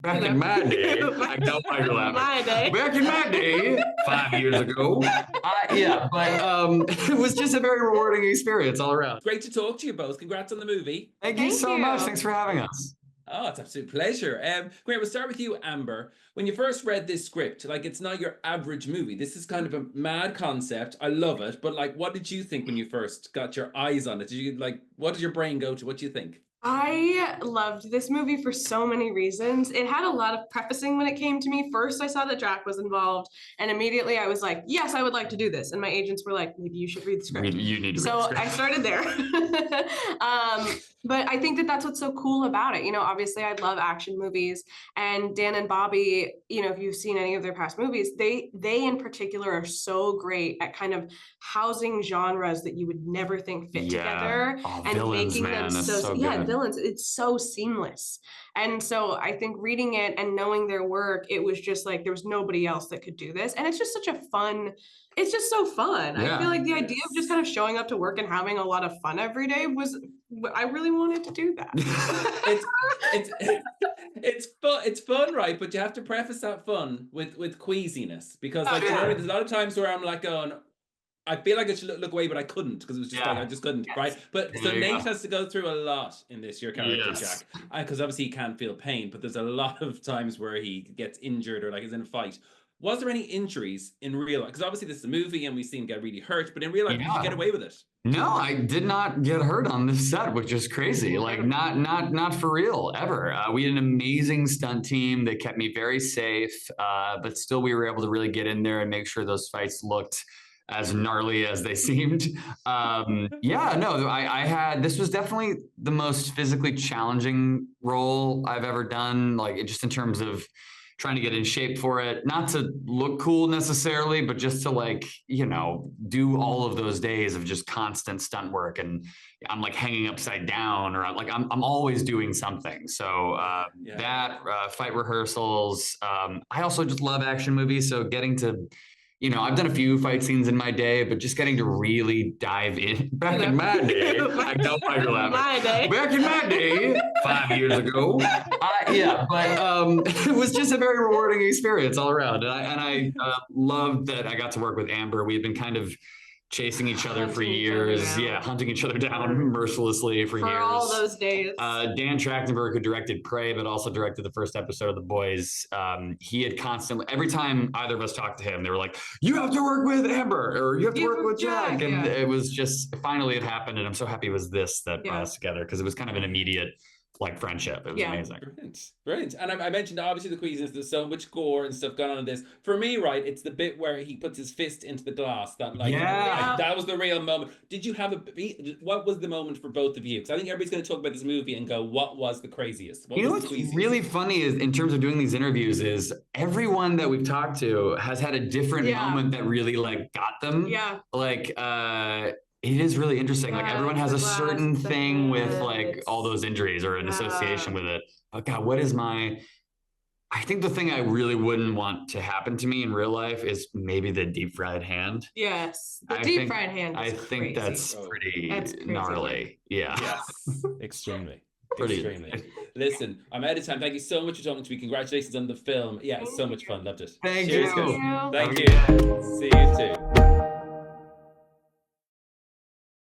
Back in my day, I know why you're laughing. Back in my day, 5 years ago, it was just a very rewarding experience all around. Great to talk to you both. Congrats on the movie. Thank you so much. Thanks for having us. Oh, it's an absolute pleasure. Great. We'll start with you, Amber. When you first read this script, like it's not your average movie. This is kind of a mad concept. I love it. But like, what did you think when you first got your eyes on it? Did you like, what did your brain go to? What do you think? I loved this movie for so many reasons. It had a lot of prefacing when it came to me. First, I saw that Jack was involved, and immediately I was like, yes, I would like to do this. And my agents were like, maybe you should read the script. You need to read the So script. I started there. But I think that that's what's so cool about it. You know, obviously I love action movies, and Dan and Bobby, you know, if you've seen any of their past movies, they in particular are so great at kind of housing genres that you would never think fit together and villains, making man, them so good. Villains. It's so seamless. And so I think reading it and knowing their work, it was just like there was nobody else that could do this. And it's just such a fun, it's just so fun. Yeah. I feel like the idea of just kind of showing up to work and having a lot of fun every day was, I really wanted to do that. It's fun, right? But you have to preface that fun with queasiness, because like you know, there's a lot of times where I'm like going, I feel like I should look away, but I couldn't, because it was just like I just couldn't, right? But so Nate has to go through a lot in this, your character, Jack, because obviously he can't feel pain, but there's a lot of times where he gets injured or like is in a fight. Was there any injuries in real life? Because obviously this is a movie and we see him get really hurt, but in real life, did you get away with it? No, I did not get hurt on this set, which is crazy. Like not for real ever. We had an amazing stunt team that kept me very safe, but still we were able to really get in there and make sure those fights looked as gnarly as they seemed. I had, this was definitely the most physically challenging role I've ever done, like just in terms of trying to get in shape for it, not to look cool necessarily, but just to like, you know, do all of those days of just constant stunt work. And I'm like hanging upside down, or I'm always doing something. So fight rehearsals. I also just love action movies. So getting to, you know, I've done a few fight scenes in my day, but just getting to really dive in. Back in my day, I know why you're laughing. Back in my day, 5 years ago, it was just a very rewarding experience all around. And I loved that I got to work with Amber. We had been kind of chasing each other for years. Hunting each other down mercilessly for years. All those days. Dan Trachtenberg, who directed Prey, but also directed the first episode of The Boys, he had constantly, every time either of us talked to him, they were like, you have to work with Amber, or you have to work with Jack. And it was just, finally it happened. And I'm so happy it was this that brought us together, because it was kind of an immediate like friendship. It was amazing. Brilliant. And I mentioned obviously the queasiness, there's so much gore and stuff going on in this. For me, right, it's the bit where he puts his fist into the glass, that like, that was the real moment. Did you have what was the moment for both of you? Because I think everybody's going to talk about this movie and go, what was the craziest? You know what's really funny is, in terms of doing these interviews, is everyone that we've talked to has had a different moment that really like got them. Like it is really interesting. Like everyone has a certain thing with like all those injuries or an association with it. But God, I think the thing I really wouldn't want to happen to me in real life is maybe the deep fried hand. Yes, the deep fried hand. I think that's pretty gnarly. Extremely. Extremely. Listen, I'm out of time. Thank you so much for talking to me. Congratulations on the film. Yeah, it's so much fun. Loved it. Thank you. Thank you. See you too.